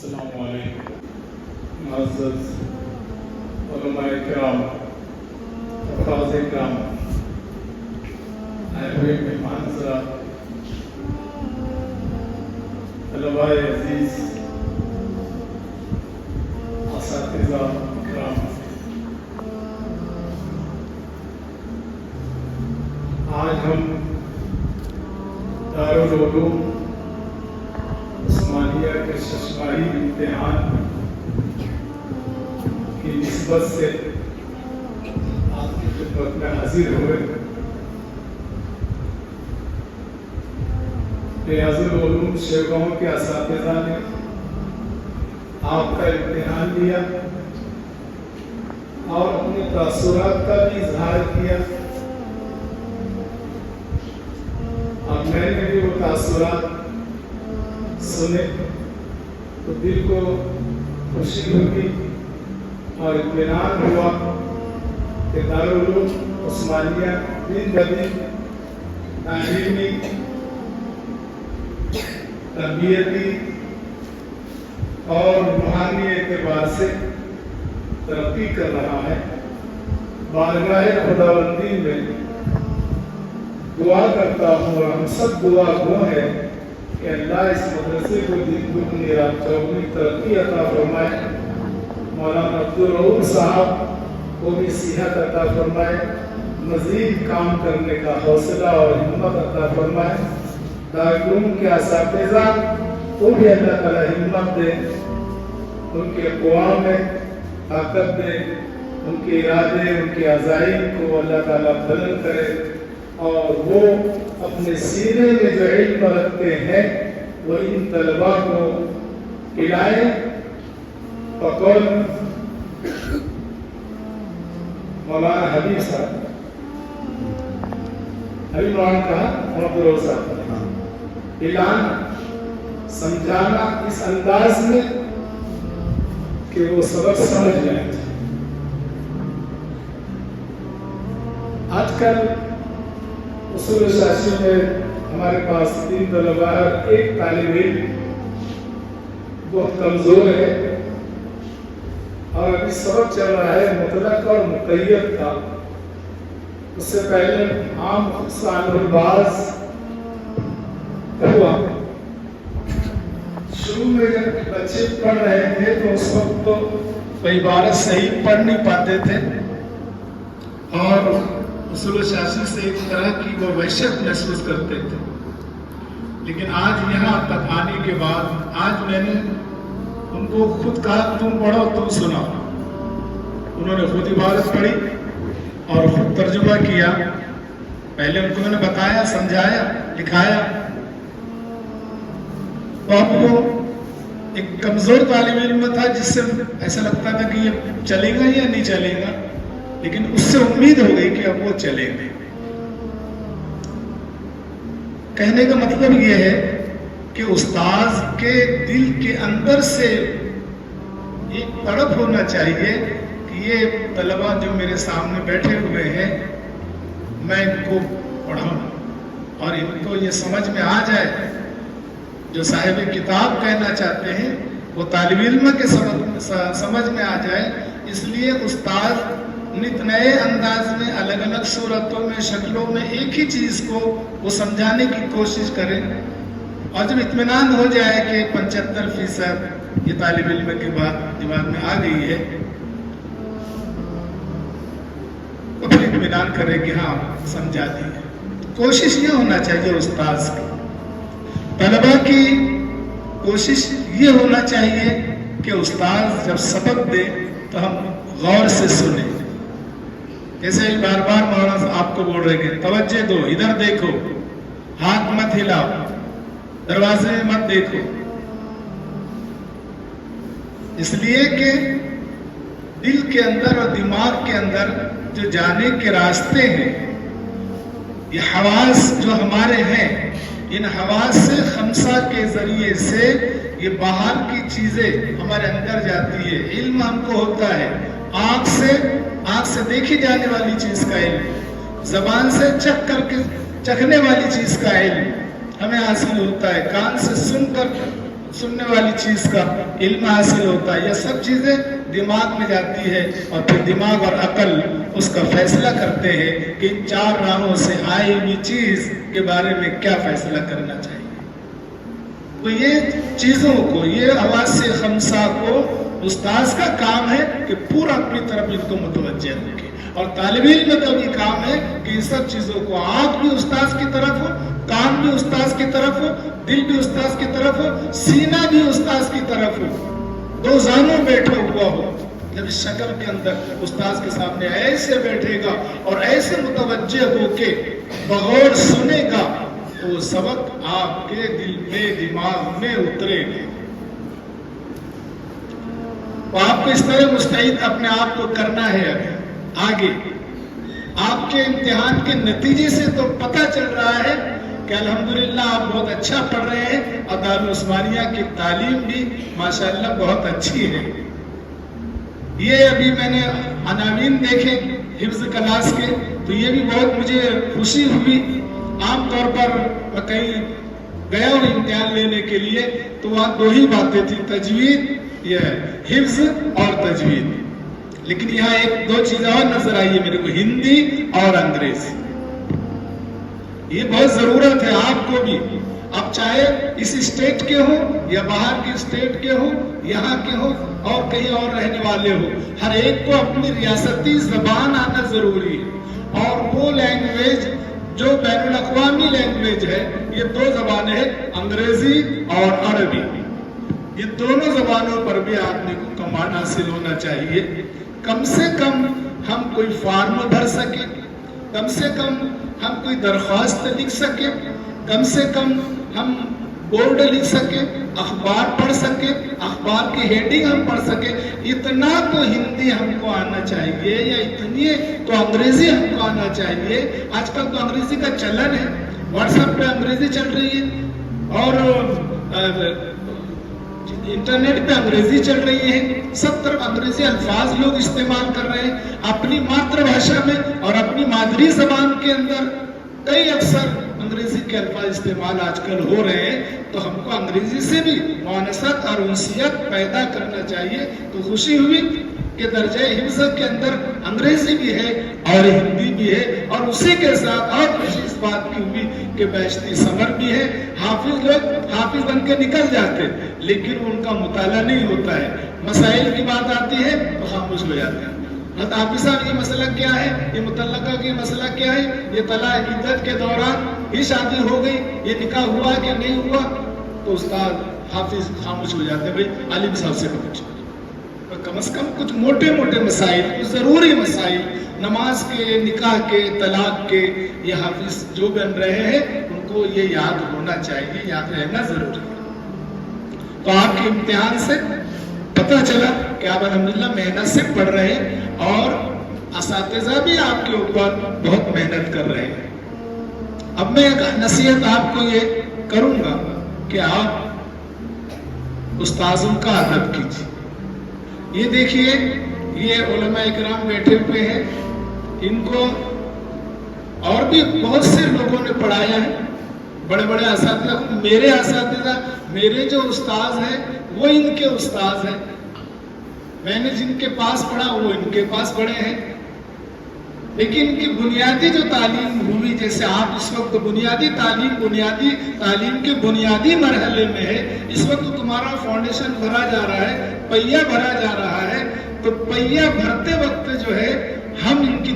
السلام علیکم معزز علماء کرام، افراز کرام، آئے ہوئے مہمان حضرات، طلباء عزیز، اساتذہ کرام، آج ہم دارالعلوم عثمانیہ کے ششماہی امتحان کی نسبت سے آپ کی خدمت میں حاضر ہوئے۔ ریاض العلوم شیرگاؤں کے اساتذہ نے آپ کا امتحان لیا اور اپنے تاثرات کا بھی اظہار کیا، اور میں نے بھی وہ تاثرات سنے تو دل کو خوشی ہوگی اور اطمینان ہوا کہ دارالعلوم عثمانیہ دن بدن تعلیمی، تربیتی اور روحانی اعتبار سے ترقی کر رہا ہے۔ بارگاہ خداوندی میں دعا کرتا ہوں اور ہم سب دعا گو ہیں کہ اللہ اس مدرسے کو دن دگنی رات چوگنی ترقی عطا فرمائے، مولانا عبدالرؤوف صاحب کو بھی صحت عطا فرمائے، مزید کام کرنے کا حوصلہ اور ہمت عطا فرمائے۔ دارالعلوم کے اساتذہ کو بھی اللہ تعالی ہمت دے، ان کے اقوام میں طاقت دے، ان کے ارادے، ان کے عزائم کو اللہ تعالیٰ بلند کرے، اور وہ اپنے سینے میں جو علم رکھتے ہیں وہ ان طلباء کو پلائیں۔ فقول مولانا حبیب صاحب، حبیب مولانا کہا عبدالرؤوف صاحب، پلانا، سمجھانا اس انداز میں کہ وہ سبق سمجھ جائیں۔ آج کل اصول شاشی میں ہمارے پاس 3 طلباء اور 1 طالب علم بہت کمزور ہے، اور ابھی سبق چل رہا ہے مطلق اور مقید کا۔ اس سے پہلے عام خصال الباز ہوا۔ شروع میں جب بچے پڑھ رہے تھے تو اس وقت تو کوئی عبارت صحیح پڑھ نہیں پاتے تھے، اور اصول شاشی سے ایک طرح کی وہ وحشت محسوس کرتے تھے۔ لیکن آج یہاں تک آنے کے بعد آج میں نے ان کو خود کہا تم پڑھو تم سناؤ۔ انہوں نے خود عبارت پڑھی اور خود ترجمہ کیا۔ پہلے ان کو میں نے بتایا، سمجھایا، لکھایا۔ تو اب وہ ایک کمزور طالب علم تھا جس سے ایسا لگتا تھا کہ یہ چلے گا یا نہیں چلے گا، لیکن اس سے امید ہو گئی کہ اب وہ چلیں گے۔ کہنے کا مطلب یہ ہے کہ استاذ کے دل کے اندر سے ایک تڑپ ہونا چاہیے کہ یہ طلباء جو میرے سامنے بیٹھے ہوئے ہیں میں ان کو پڑھاؤں اور ان کو یہ سمجھ میں آ جائے جو صاحب کتاب کہنا چاہتے ہیں وہ طالب علم کے سمجھ میں آ جائے۔ اس لیے استاذ نت نئے انداز میں، الگ الگ صورتوں میں، شکلوں میں ایک ہی چیز کو وہ سمجھانے کی کوشش کریں، اور جب اطمینان ہو جائے کہ 75% یہ طالب علم کے بعد دماغ میں آ گئی ہے تو پھر اطمینان کرے کہ ہاں سمجھا دی ہے۔ کوشش یہ ہونا چاہیے استاذ کی، طلباء کی کوشش یہ ہونا چاہیے کہ استاذ جب سبق دے تو ہم غور سے سنیں۔ جیسے بار بار مولانا آپ کو بول رہے کہ توجہ دو، ادھر دیکھو، ہاتھ مت ہلاؤ، دروازے میں مت دیکھو، اس لیے کہ دل کے اندر اور دماغ کے اندر جو جانے کے راستے ہیں، یہ حواس جو ہمارے ہیں، ان حواس سے خمسہ کے ذریعے سے یہ باہر کی چیزیں ہمارے اندر جاتی ہے۔ علم ہم کو ہوتا ہے آنکھ سے دیکھی جانے والی چیز کا علم، زبان سے چکھ کر کے چکھنے والی چیز کا علم ہمیں حاصل ہوتا ہے، کان سے سننے والی چیز کا علم حاصل ہوتا ہے. یہ سب چیزیں دماغ میں جاتی ہے اور پھر دماغ اور عقل اس کا فیصلہ کرتے ہیں کہ ان 4 راہوں سے آئی ہوئی چیز کے بارے میں کیا فیصلہ کرنا چاہیے. تو یہ چیزوں کو، یہ حواس خمسہ کو استاذ کا کام ہے کہ پورا اپنی طرف ان کو متوجہ رکھے، اور طالب علم کا بھی کام ہے کہ ان سب چیزوں کو، آنکھ بھی استاذ کی طرف ہو، کان بھی استاذ کی طرف ہو، دل بھی استاذ کی طرف ہو، سینہ بھی استاذ کی طرف ہو، 2 زانوں بیٹھا ہوا ہو. جب اس شکل کے اندر استاذ کے سامنے ایسے بیٹھے گا اور ایسے متوجہ ہو کے بغور سنے گا تو وہ سبق آپ کے دل میں، دماغ میں اترے گا. تو آپ کو اس طرح مستعد اپنے آپ کو کرنا ہے. آگے آپ کے امتحان کے نتیجے سے تو پتہ چل رہا ہے کہ الحمدللہ آپ بہت اچھا پڑھ رہے ہیں اور دارالعثمانیہ کی تعلیم بھی ماشاءاللہ بہت اچھی ہے. یہ ابھی میں نے عناوین دیکھے حفظ کلاس کے تو یہ بھی بہت مجھے خوشی ہوئی. عام طور پر میں کہیں گیا ہوں امتحان لینے کے لیے تو وہاں 2 ہی باتیں تھیں، تجوید، یہ حفظ اور تجوید. لیکن یہاں 1-2 چیزیں اور نظر آئی ہے میرے کو، ہندی اور انگریزی. یہ بہت ضرورت ہے آپ کو بھی. آپ چاہے اس اسٹیٹ کے ہوں یا باہر کے اسٹیٹ کے ہوں، یہاں کے ہوں اور کہیں اور رہنے والے ہوں، ہر ایک کو اپنی ریاستی زبان آنا ضروری ہے. اور وہ لینگویج جو بین الاقوامی لینگویج ہے، یہ 2 زبانیں ہیں، انگریزی اور عربی. یہ دونوں زبانوں پر بھی آدمی کو کمانڈ حاصل ہونا چاہیے. کم سے کم ہم کوئی فارم بھر سکیں، کم سے کم ہم کوئی درخواست لکھ سکیں، کم سے کم ہم بورڈ لکھ سکیں، اخبار پڑھ سکیں، اخبار کی ہیڈنگ ہم پڑھ سکیں. اتنا تو ہندی ہم کو آنا چاہیے یا اتنی تو انگریزی ہم کو آنا چاہیے. آج کل تو انگریزی کا چلن ہے، واٹس ایپ پہ انگریزی چل رہی ہے اور انٹرنیٹ پہ انگریزی چل رہی ہے. سب طرف انگریزی الفاظ لوگ استعمال کر رہے ہیں. اپنی ماتر بھاشا میں اور اپنی مادری زبان کے اندر کئی اکثر انگریزی کے الفاظ استعمال آج کل ہو رہے ہیں. تو ہم کو انگریزی سے بھی مؤانست اور انسیت پیدا کرنا چاہیے. تو خوشی ہوئی کہ درجہ حفظ کے اندر انگریزی بھی ہے اور ہندی بھی ہے، اور اسی کے ساتھ اور خوشی اس بات کی ہوئی کہ بیشتی ثمر بھی ہے. حافظ لوگ حافظ بن کے نکل جاتے لیکن ان کا مطالعہ نہیں ہوتا ہے. مسائل کی بات آتی ہے تو خاموش ہو جاتے ہیں. حافظ صاحب یہ مسئلہ کیا ہے، یہ متعلقہ کی مسئلہ کیا ہے، یہ طلاق عدت کے دوران ہی شادی ہو گئی، یہ نکاح ہوا کہ نہیں ہوا، تو استاد حافظ خاموش ہو جاتے ہیں. بھائی عالم صاحب سے پوچھو. کم از کم کچھ موٹے موٹے مسائل، کچھ ضروری مسائل، نماز کے، نکاح کے، طلاق کے، یہ حافظ جو بن رہے ہیں ان کو یہ یاد ہونا چاہیے، یاد رہنا ضروری ہے. تو آپ کے امتحان سے پتہ چلا کہ آپ الحمدللہ محنت سے پڑھ رہے ہیں اور اساتذہ بھی آپ کے اوپر بہت محنت کر رہے ہیں. اب میں ایک نصیحت آپ کو یہ کروں گا کہ آپ استاذوں کا ادب کیجیے. یہ دیکھیے، یہ علماء اکرام بیٹھے ہوئے ہیں، ان کو اور بھی بہت سے لوگوں نے پڑھایا ہے، بڑے بڑے اساتذہ. میرے اساتذہ، میرے جو استاذ ہیں وہ ان کے استاذ ہیں. میں نے جن کے پاس پڑھا وہ ان کے پاس پڑھے ہیں. لیکن ان کی بنیادی جو تعلیم ہوئی، جیسے آپ اس وقت بنیادی تعلیم کے بنیادی مرحلے میں ہے، اس وقت تمہارا فاؤنڈیشن بھرا جا رہا ہے، پہیا بھرا جا رہا ہے. تو پہیا بھرتے وقت جو ہے ہم ان کی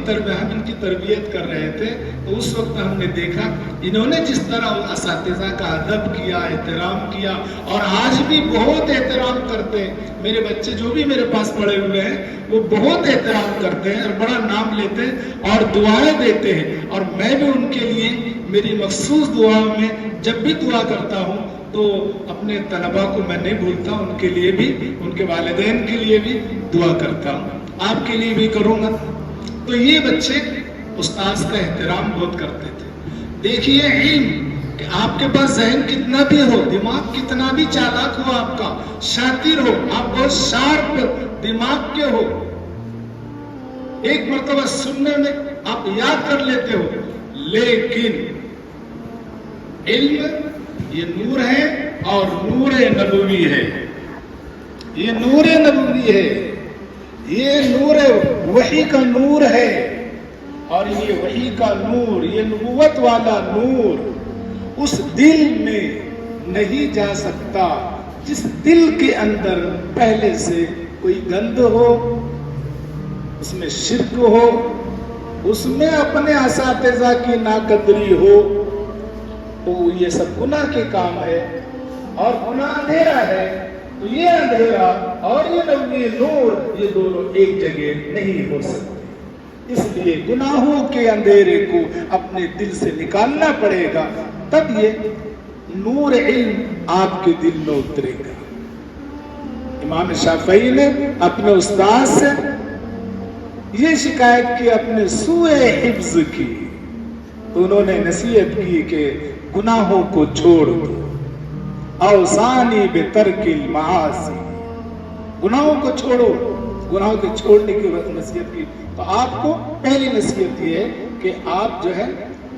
تربیت کر رہے تھے. تو اس وقت ہم نے دیکھا انہوں نے جس طرح اساتذہ کا ادب کیا، احترام کیا، اور آج بھی بہت احترام کرتے ہیں. میرے بچے جو بھی میرے پاس پڑے ہوئے ہیں وہ بہت احترام کرتے ہیں اور بڑا نام لیتے ہیں اور دعائیں دیتے ہیں. اور میں بھی ان کے لیے میری مخصوص دعاؤں میں جب بھی دعا کرتا ہوں تو اپنے طلباء کو میں نہیں بھولتا، ان کے لیے بھی، ان کے والدین کے لیے بھی دعا کرتا ہوں. آپ کے لیے بھی کروں گا. تو یہ بچے استاذ کا احترام بہت کرتے تھے. دیکھیے علم کہ آپ کے پاس ذہن کتنا بھی ہو، دماغ کتنا بھی چالاک ہو، آپ کا شاطر ہو، آپ بہت شارپ دماغ کے ہو، ایک مرتبہ سننے میں آپ یاد کر لیتے ہو، لیکن علم یہ نور ہے اور نور نبوی ہے. یہ نور نبوی ہے, یہ نور وحی کا نور ہے, اور یہ وحی کا نور, یہ نبوت والا نور اس دل میں نہیں جا سکتا جس دل کے اندر پہلے سے کوئی گند ہو, اس میں شرک ہو, اس میں اپنے اساتذہ کی ناقدری ہو. تو یہ سب گناہ کے کام ہے, اور گناہ اندھیرا ہے. تو یہ اندھیرا اور یہ نور, یہ دونوں ایک جگہ نہیں ہو سکتے. اس لیے گناہوں کے اندھیرے کو اپنے دل سے نکالنا پڑے گا, تب یہ نور علم آپ کے دل میں اترے گا. امام شافعی نے اپنے استاد سے یہ شکایت کی, اپنے سوء حفظ کی, تو انہوں نے نصیحت کی کہ گناہوں کو چھوڑ دو. اوصانی بترک المعاصی, گناہوں کو چھوڑو. گناہوں کے چھوڑنے کی نصیحت کی. تو آپ کو پہلی نصیحت یہ ہے کہ آپ جو ہے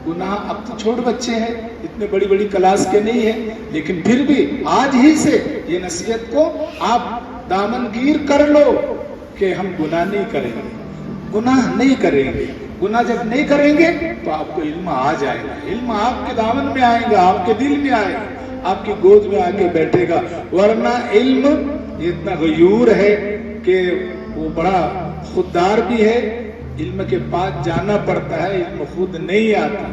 گناہ, اب تو چھوٹ بچے ہیں, اتنے بڑی بڑی کلاس کے نہیں ہیں, لیکن پھر بھی آج ہی سے یہ نصیحت کو آپ دامن گیر کر لو کہ ہم گناہ نہیں کریں گے, گناہ نہیں کریں گے. گناہ جب نہیں کریں گے تو آپ کو علم آ جائے گا. علم آپ کے دامن میں آئے گا, آپ کے دل میں آئے گا, آپ کی گود میں آ کے بیٹھے گا. ورنہ علم اتنا غیور ہے کہ وہ بڑا خوددار بھی ہے. علم کے پاس جانا پڑتا ہے, علم خود نہیں آتا,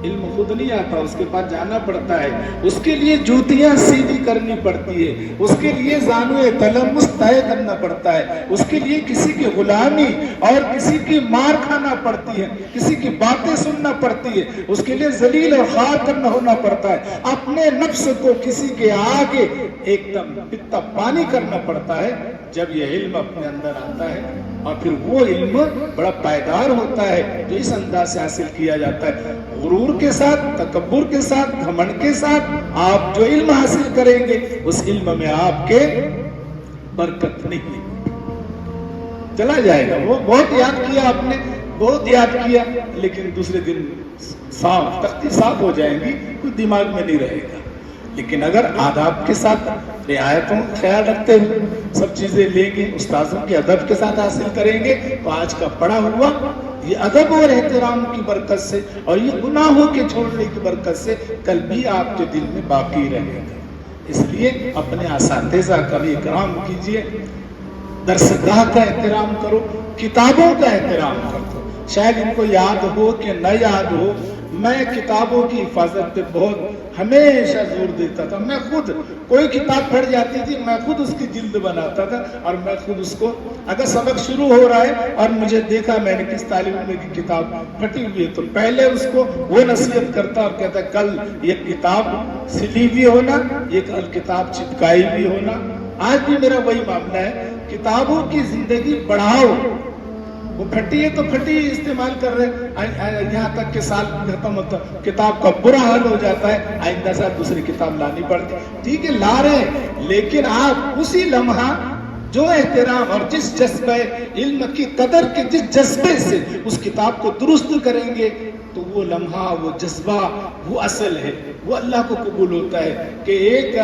علم خود نہیں آتا, اس کے پاس جانا پڑتا ہے. اس کے لیے جوتیاں سیدھی کرنی پڑتی ہے, اس کے لیے زانوئے تلمس طے کرنا پڑتا ہے, اس کے لیے کسی کی غلامی اور کسی کی مار کھانا پڑتی ہے, کسی کی باتیں سننا پڑتی ہے, اس کے لیے ذلیل اور خوار کرنا ہونا پڑتا ہے, اپنے نفس کو کسی کے آگے ایک دم پتا پانی کرنا پڑتا ہے. جب یہ علم اپنے اندر آتا ہے, اور پھر وہ علم بڑا پائیدار ہوتا ہے جو اس انداز سے حاصل کیا جاتا ہے. غرور کے ساتھ, تکبر کے ساتھ, گھمنڈ کے ساتھ آپ جو علم حاصل کریں گے, اس علم میں آپ کے برکت نہیں, چلا جائے گا. وہ بہت یاد کیا آپ نے, بہت یاد کیا, لیکن دوسرے دن صاف تختی صاف ہو جائیں گی, کوئی دماغ میں نہیں رہے گا. لیکن اگر آداب کے ساتھ, رعایتوں کا خیال رکھتے ہوئے سب چیزیں لیں گے, استاذوں کے ادب کے ساتھ حاصل کریں گے, تو آج کا پڑھا ہوا یہ ادب اور احترام کی برکت سے اور یہ گناہوں کے چھوڑنے کی برکت سے کل بھی آپ کے دل میں باقی رہے گا. اس لیے اپنے اساتذہ کا بھی اکرام کیجیے, درسگاہ کا احترام کرو, کتابوں کا احترام کرو. شاید ان کو یاد ہو کہ نہ یاد ہو, میں کتابوں کی حفاظت پہ بہت ہمیشہ زور دیتا تھا. میں خود کوئی کتاب پھٹ جاتی تھی, میں خود اس کی جلد بناتا تھا, اور میں خود اس کو, اگر سبق شروع ہو رہا ہے اور مجھے دیکھا میں نے کس طالب علم کی کتاب پھٹی ہوئی ہے, تو پہلے اس کو وہ نصیحت کرتا اور کہتا کل یہ کتاب سلی بھی ہونا, یہ کتاب چپکائی بھی ہونا. آج بھی میرا وہی معاملہ ہے, کتابوں کی زندگی بڑھاؤ. وہ پھٹی ہے تو پھٹی استعمال کر رہے, یہاں تک کہ سال ختم ہوتا کتاب کا برا حال ہو جاتا ہے, آئندہ سال دوسری کتاب لانی پڑتی. ٹھیک ہے لا رہے ہیں, لیکن آپ اسی لمحہ جو احترام اور جس جذبہ علم کی قدر کے جس جذبے سے اس کتاب کو درست کریں گے, تو وہ لمحہ, وہ جذبہ, وہ اصل ہے, وہ اللہ کو قبول ہوتا ہے. کہ ایک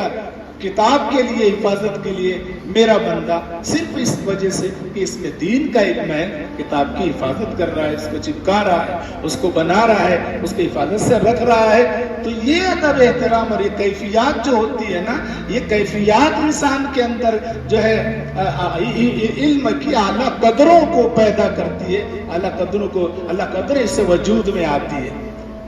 کتاب کے لیے, حفاظت کے لیے میرا بندہ صرف اس وجہ سے کہ اس میں دین کا علم ہے, کتاب کی حفاظت کر رہا ہے, اس کو چپکا رہا ہے, اس کو بنا رہا ہے, اس کی حفاظت سے رکھ رہا ہے, تو یہ ادب احترام اور یہ کیفیات جو ہوتی ہے نا, یہ کیفیات انسان کے اندر جو ہے علم کی اعلیٰ قدروں کو پیدا کرتی ہے, اعلیٰ قدروں کو, اللہ قدریں اس سے وجود میں آتی ہے.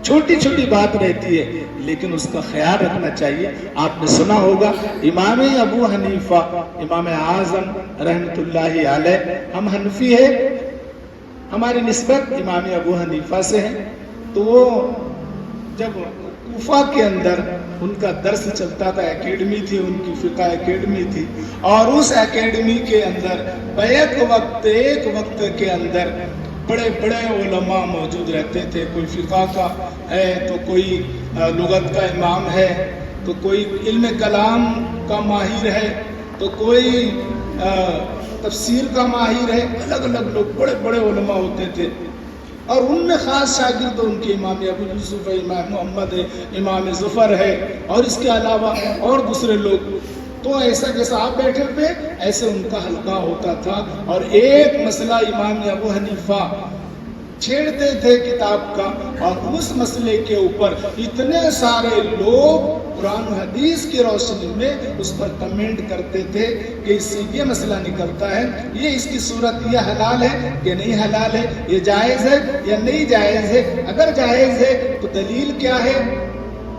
چھوٹی چھوٹی بات رہتی ہے, لیکن اس کا خیال رکھنا چاہیے. آپ نے سنا ہوگا امام ابو حنیفہ, امام اعظم رحمۃ اللہ علیہ, ہم حنفی ہیں, ہماری نسبت امام ابو حنیفہ سے ہے. تو وہ جب کوفہ کے اندر ان کا درس چلتا تھا, اکیڈمی تھی ان کی, فقہ اکیڈمی تھی, اور اس اکیڈمی کے اندر ایک وقت کے اندر بڑے بڑے علماء موجود رہتے تھے. کوئی فقہ کا ہے, تو کوئی لغت کا امام ہے, تو کوئی علم کلام کا ماہر ہے, تو کوئی تفسیر کا ماہر ہے, الگ الگ لوگ, بڑے بڑے علماء ہوتے تھے. اور ان میں خاص شاگرد ان کے امام ابو یوسف ہے، امام محمد ہے، امام ظفر ہے، اور اس کے علاوہ اور دوسرے لوگ. تو ایسا جیسا آپ بیٹھے ہوئے ایسے ان کا حلقہ ہوتا تھا، اور ایک مسئلہ امام ابو حنیفہ چھیڑتے تھے کتاب کا، اور اس مسئلے کے اوپر اتنے سارے لوگ قرآن و حدیث کی روشنی میں اس پر کمنٹ کرتے تھے کہ اس سے یہ مسئلہ نکلتا ہے، یہ اس کی صورت یہ حلال ہے کہ نہیں حلال ہے، یہ جائز ہے یا نہیں جائز ہے، اگر جائز ہے تو دلیل کیا ہے،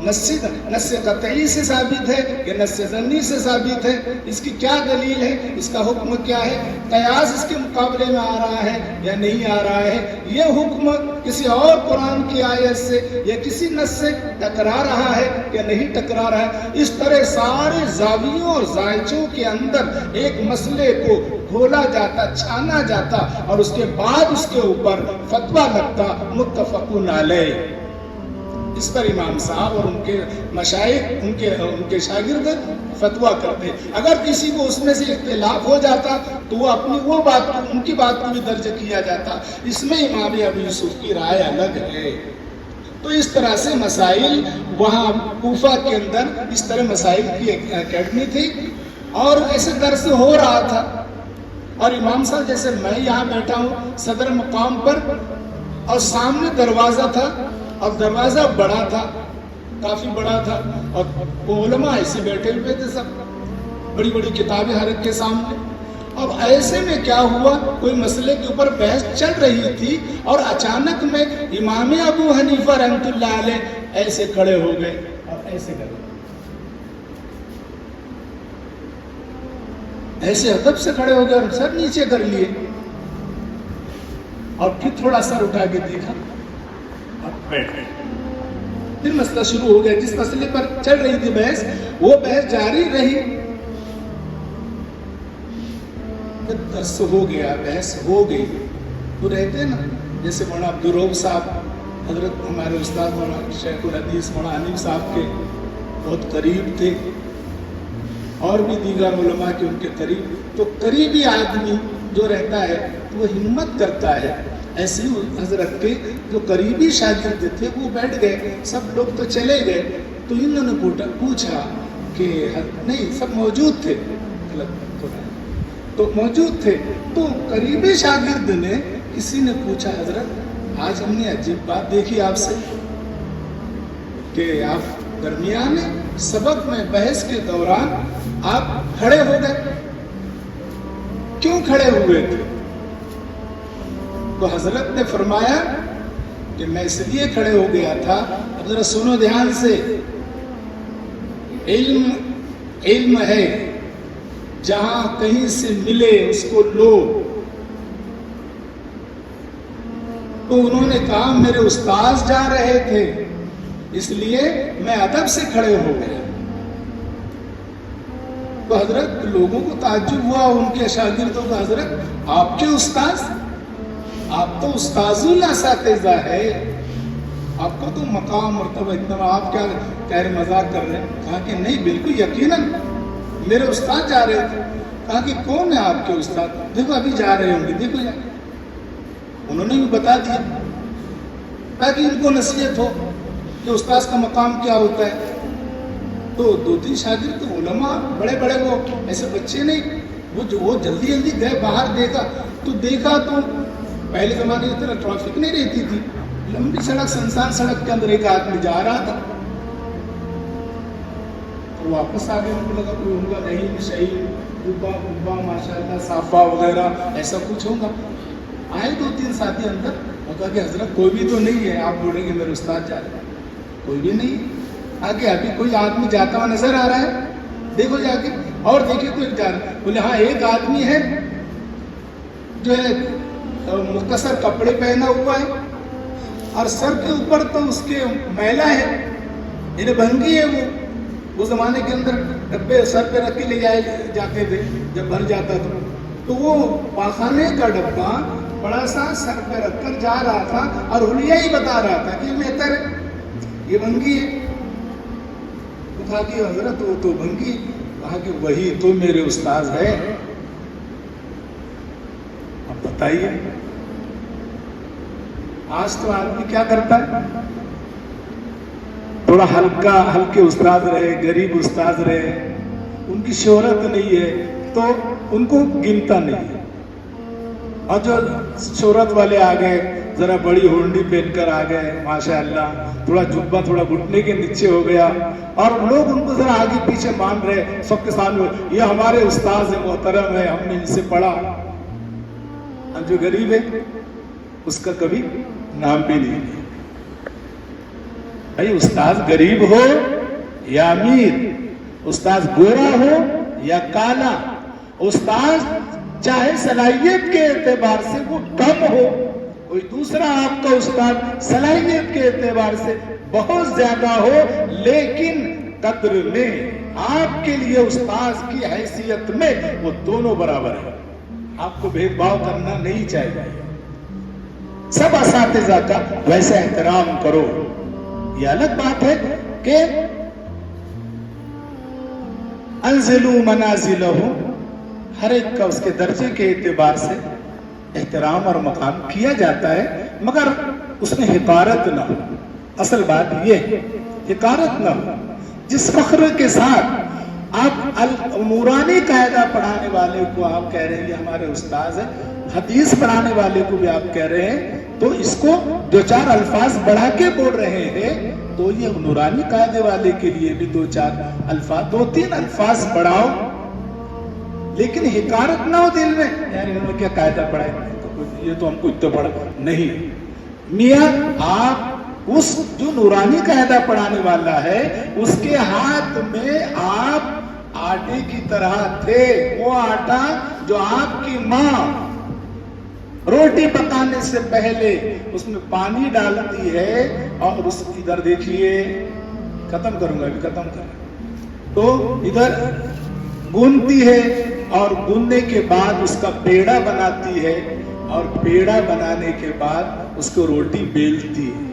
نص قطعی سے ثابت ہے کہ نص ظنی سے ثابت ہے، اس کی کیا دلیل ہے، اس کا حکم کیا ہے، قیاس اس کے مقابلے میں آ رہا ہے یا نہیں آ رہا ہے، یہ حکم کسی اور قرآن کی آیت سے یا کسی نص سے ٹکرا رہا ہے یا نہیں ٹکرا رہا ہے. اس طرح سارے زاویوں اور زائچوں کے اندر ایک مسئلے کو کھولا جاتا، چھانا جاتا، اور اس کے بعد اس کے اوپر فتویٰ لگتا متفقون علیہ. اس پر امام صاحب اور ان کے مشائخ، ان کے شاگرد فتویٰ کرتے. اگر کسی کو اس میں سے اختلاف ہو جاتا تو وہ اپنی وہ بات، ان کی بات کو بھی درج کیا جاتا. اس میں امام ابو یوسف کی رائے الگ ہے. تو اس طرح سے مسائل وہاں کوفہ کے اندر اس طرح مسائل کی اکیڈمی تھی، اور ایسے درس ہو رہا تھا. اور امام صاحب جیسے میں یہاں بیٹھا ہوں صدر مقام پر، اور سامنے دروازہ تھا، اور دروازہ بڑا تھا، کافی بڑا تھا، اور وہ علماء ایسے بیٹھے ہوئے تھے، سب بڑی بڑی کتابیں ہر ایک کے سامنے. اب ایسے میں کیا ہوا، کوئی مسئلے کے اوپر بحث چل رہی تھی، اور اچانک میں امام ابو حنیفہ رحمۃ اللہ علیہ ایسے کھڑے ہو گئے اور ایسے کر ایسے ادب سے کھڑے ہو گئے اور سر نیچے کر لیے، اور پھر تھوڑا سر اٹھا کے دیکھا اور بیٹھ گئے. پھر مسئلہ شروع ہو گیا. جس مسئلے پر چل رہی تھی بحث، وہ بحث جاری رہی. درس ہو گیا، بحث ہو گئی. تو رہتے نا جیسے مولانا عبدالرؤف صاحب حضرت ہمارے استاد مولانا شیخ الحدیث مولانا حنیف صاحب کے بہت قریب تھے، اور بھی دیگر علماء کے ان کے قریب. تو قریبی آدمی جو رہتا ہے وہ ہمت کرتا ہے. ایسے ہی حضرت کے جو قریبی شاگرد تھے وہ بیٹھ گئے، سب لوگ تو چلے گئے. تو انہوں نے پوچھا کہ نہیں، سب موجود تھے، تو موجود تھے. تو قریبی شاگرد نے کسی نے پوچھا حضرت آج ہم نے عجیب بات دیکھی آپ سے کہ آپ درمیان سبق میں بحث کے دوران آپ کھڑے ہو گئے، کیوں کھڑے ہوئے تھے؟ تو حضرت نے فرمایا کہ میں اس لیے کھڑے ہو گیا تھا. اب ذرا سنو دھیان سے، علم ہے جہاں کہیں سے ملے اس کو لو. تو انہوں نے کہا میرے استاذ جا رہے تھے اس لیے میں ادب سے کھڑے ہو گئے. تو حضرت لوگوں کو تعجب ہوا، ان کے شاگردوں کو، حضرت آپ کے استاذ، آپ تو استاذ الاساتذہ ہے، آپ کو تو مقام مرتبہ اتنا، آپ کیا کہہ رہے، مذاق کر رہے ہیں؟ کہا کہ نہیں، بالکل یقیناً میرے استاد جا رہے تھے. کہا کہ کون ہے آپ کے استاد؟ دیکھو ابھی جا رہے ہوں گے، دیکھو جا. انہوں نے بھی بتا دیا تاکہ ان کو نصیحت ہو کہ استاذ کا مقام کیا ہوتا ہے. تو دو تین شاگرد علماء بڑے بڑے، وہ ایسے بچے نہیں، وہ جلدی جلدی گئے باہر. دیکھا تو پہلے زمانے کی طرح ٹریفک نہیں رہتی تھی، لمبی سڑک، سنسان سڑک کے اندر ایک آدمی جا رہا تھا. تو واپس آ گئے، ان کو لگا کوئی ہوگا، نہیں صحیح ڈبا ماشاء اللہ صافہ وغیرہ ایسا کچھ ہوگا. آئے دو تین ساتھی اندر، اور کہا کہ حضرت کوئی بھی تو نہیں ہے، آپ بولیں گے میرے استاد جا رہے ہیں، کوئی بھی نہیں. آگے ابھی کوئی آدمی جاتا ہوا نظر آ رہا ہے، دیکھو جا کے، اور دیکھے تو ایک جا رہا ہے. بولے ہاں ایک آدمی ہے جو ہے مختصر کپڑے پہنا ہوا ہے، اور سر کے اوپر تو اس کے میلہ ہے، یعنی بھنگی ہے. وہ زمانے کے اندر ڈبے سر پہ رکھ کے لے جاتے تھے جب بھر جاتا تھا. تو وہ پاخانے کا ڈبہ بڑا سا سر پہ رکھ کر جا رہا تھا، اور حلیہ ہی بتا رہا تھا کہ یہ بہتر ہے، یہ بھنگی ہے. کہا کہ حضرت وہ تو بھنگی. کہا کہ وہی تو میرے استاذ ہے. اب بتائیے، آج تو آدمی کیا کرتا ہے, تھوڑا ہلکے استاد رہے, غریب استاد رہے, ان کی شہرت نہیں ہے تو ان کو گنتا نہیں ہے. اور جو شہرت والے آ گئے, ذرا بڑی ہونڈی پہن کر آ گئے, ماشاءاللہ تھوڑا جبہ تھوڑا گھٹنے کے نیچے ہو گیا, اور لوگ ان کو ذرا آگے پیچھے مان رہے, سب کے سامنے یہ ہمارے استاذ ہیں, محترم ہے, ہم نے ان سے پڑھا. اور جو غریب ہے اس کا کبھی نام بھی نہیں ہے. بھائی استاذ غریب ہو یا امیر, استاذ گورا ہو یا کالا, استاذ چاہے صلاحیت کے اعتبار سے وہ کم ہو, کوئی دوسرا آپ کا استاد صلاحیت کے اعتبار سے بہت زیادہ ہو, لیکن قدر میں آپ کے لیے استاذ کی حیثیت میں وہ دونوں برابر ہیں. آپ کو بھید بھاؤ کرنا نہیں چاہیے. سب اساتذہ کا ویسے احترام کرو. یہ الگ بات ہے کہ انزلوا منازلہم, ہر ایک کا اس کے درجے کے اعتبار سے احترام اور مقام کیا جاتا ہے, مگر اس میں حقارت نہ ہو. اصل بات یہ ہے حقارت نہ ہو. جس فخر کے ساتھ آپ نورانی قاعدہ پڑھانے والے کو آپ کہہ رہے ہیں یہ ہمارے استاذ ہیں, حدیث پڑھانے والے کو بھی آپ کہہ رہے ہیں, تو اس کو دو چار الفاظ بڑھا کے بول رہے ہیں, تو یہ نورانی قاعدے والے کے لیے بھی دو چار الفاظ, دو تین الفاظ بڑھاؤ, لیکن حقارت نہ ہو دل میں, یار انہوں نے کیا قاعدہ پڑھا ہے, یہ تو ہم کو اتنا پڑھا نہیں. میاں آپ اس جو نورانی قاعدہ پڑھانے والا ہے اس کے ہاتھ میں آپ آٹے کی طرح تھے. وہ آٹا جو آپ کی ماں روٹی پکانے سے پہلے اس میں پانی ڈالتی ہے, اور اس ادھر دیکھیے, ختم کروں گا ابھی, ختم کروں, تو ادھر گونتی ہے, اور گوننے کے بعد اس کا پیڑا بناتی ہے, اور پیڑا بنانے کے بعد اس کو روٹی بیلتی ہے.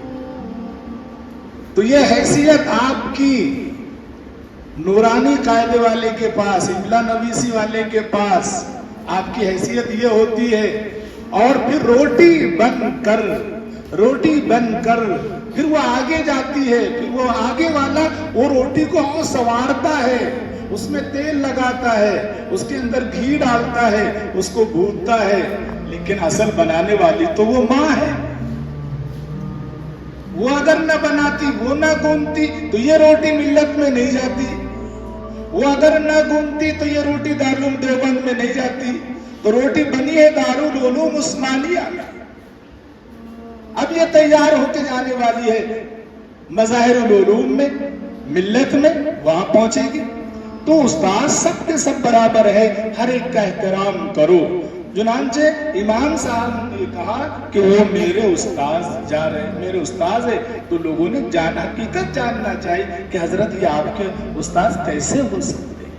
تو یہ حیثیت آپ کی نورانی قاعدے والے کے پاس, املا نویسی والے کے پاس آپ کی حیثیت یہ ہوتی ہے. اور پھر روٹی بن کر پھر وہ آگے جاتی ہے, پھر وہ آگے والا وہ روٹی کو سنوارتا ہے, اس میں تیل لگاتا ہے, اس کے اندر گھی ڈالتا ہے, اس کو بھونتا ہے, لیکن اصل بنانے والی تو وہ ماں ہے. وہ اگر نہ بناتی, وہ نہ گونتی, تو یہ روٹی ملت میں نہیں جاتی. وہ اگر نہ گونتی تو یہ روٹی دارالعلوم دیوبند میں نہیں جاتی. تو روٹی بنی ہے دارالعلوم عثمانیہ, اب یہ تیار ہو کے جانے والی ہے مظاہر العلوم میں, ملت میں, وہاں پہنچے گی. تو استاد سب کے سب برابر ہے, ہر ایک کا احترام کرو. چنانچہ امام صاحب نے کہا کہ وہ میرے استاذ جا رہے ہیں, میرے استاذ ہے, تو لوگوں نے حقیقت جاننا چاہیے کہ حضرت یہ آپ کے استاذ کیسے ہو سکتے ہیں.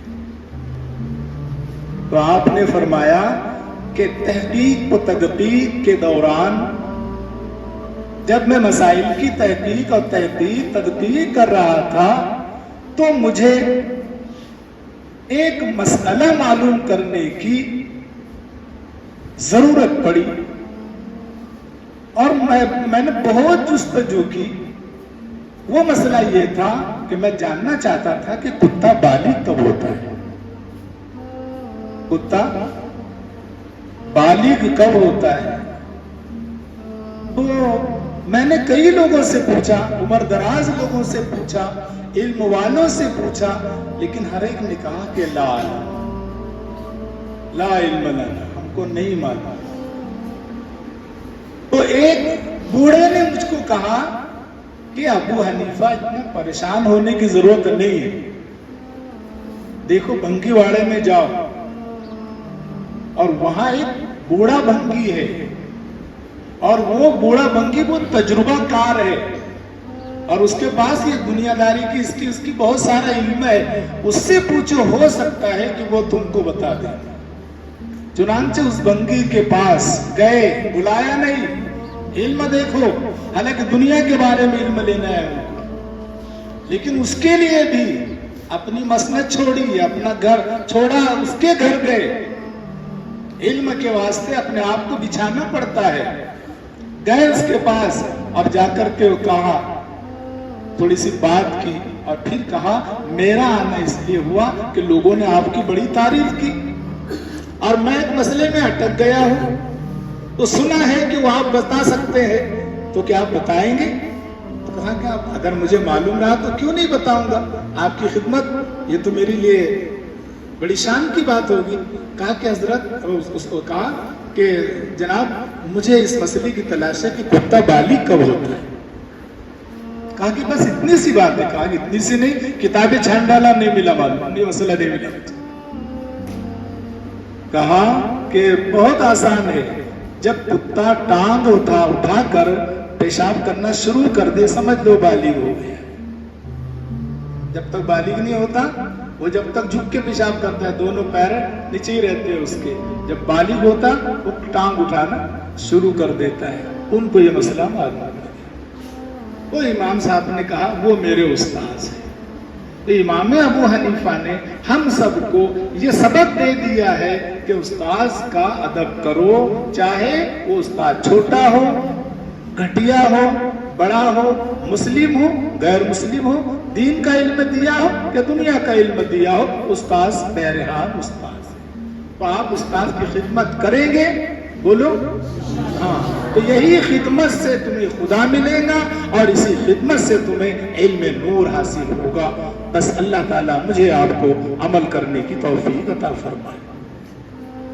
تو آپ نے فرمایا کہ تحقیق و تدقیق کے دوران جب میں مسائل کی تحقیق اور تدقیق کر رہا تھا, تو مجھے ایک مسئلہ معلوم کرنے کی ضرورت پڑی, اور میں نے بہت جستجو کی. وہ مسئلہ یہ تھا کہ میں جاننا چاہتا تھا کہ کتا بالغ کب ہوتا ہے, کتا بالغ کب ہوتا ہے. تو میں نے کئی لوگوں سے پوچھا, عمر دراز لوگوں سے پوچھا, علم والوں سے پوچھا, لیکن ہر ایک نے کہا کہ لا علم لنا, ہم کو نہیں معلوم. تو ایک بوڑھے نے مجھ کو کہا کہ ابو حنیفہ اتنا پریشان ہونے کی ضرورت نہیں ہے. دیکھو بھنگی واڑے میں جاؤ, اور وہاں ایک بوڑھا بھنگی ہے, اور وہ بوڑھا بھنگی وہ تجربہ کار ہے, اور اس کے پاس یہ دنیا داری کی اس کی بہت سارا علم ہے. اس سے پوچھو, ہو سکتا ہے کہ وہ تم کو بتا دے. چنانچہ اس بھنگی کے پاس گئے, بلایا نہیں, علم دیکھو, حالانکہ دنیا کے بارے میں علم لینا ہے, لیکن اس کے لیے بھی اپنی مسند چھوڑی, اپنا گھر چھوڑا, اس کے گھر گئے. علم کے واسطے اپنے آپ کو بچھانا پڑتا ہے. گئے اس کے پاس اور جا کر کے وہ کہا، تھوڑی سی بات کی اور پھر کہا میرا آنا اس لیے ہوا کہ لوگوں نے آپ کی بڑی تعریف کی اور میں ایک مسئلے میں اٹک گیا ہوں، تو سنا ہے کہ وہ آپ بتا سکتے ہیں، تو کیا آپ بتائیں گے؟ تو کہا کہ آپ اگر مجھے معلوم رہا تو کیوں نہیں بتاؤں گا، آپ کی خدمت یہ تو میرے لیے بڑی شان کی بات ہوگی۔ کہا کہ حضرت، اس کو کہا کہ جناب مجھے اس مسئلے کی تلاش ہے کہ کتا بالغ کب ہوتا ہے؟ کہا کہ بس اتنی سی بات ہے۔ کہا کہ اتنی سی نہیں، کتابیں چھان ڈالا، نہیں ملا معلوم، نہیں مسئلہ نہیں ملا۔ کہا کہ بہت آسان ہے، جب کتا ٹانگ اٹھا کر پیشاب کرنا شروع کر دے سمجھ لو بالغ ہو گیا۔ جب تک بالغ نہیں ہوتا، وہ جب تک جھک کے پیشاب کرتا ہے دونوں پیر نیچے ہی رہتے ہیں اس کے، جب بالغ ہوتا وہ ٹانگ اٹھانا شروع کر دیتا ہے۔ ان کو یہ مسئلہ معلوم ہے۔ وہ امام صاحب نے کہا وہ میرے استاذ ہیں۔ تو امام ابو حنیفہ نے ہم سب کو یہ سبق دے دیا ہے کہ استاذ کا ادب کرو، چاہے وہ استاد چھوٹا ہو، گھٹیا ہو، بڑا ہو، مسلم ہو، غیر مسلم ہو، دین کا علم دیا ہو کہ دنیا کا علم دیا ہو، استاذ بہرحال استاذ۔ تو آپ استاذ کی خدمت کریں گے؟ بولو ہاں، تو یہی خدمت سے تمہیں خدا ملے گا اور اسی خدمت سے تمہیں علم نور حاصل ہوگا۔ بس اللہ تعالیٰ مجھے آپ کو عمل کرنے کی توفیق عطا فرمائے۔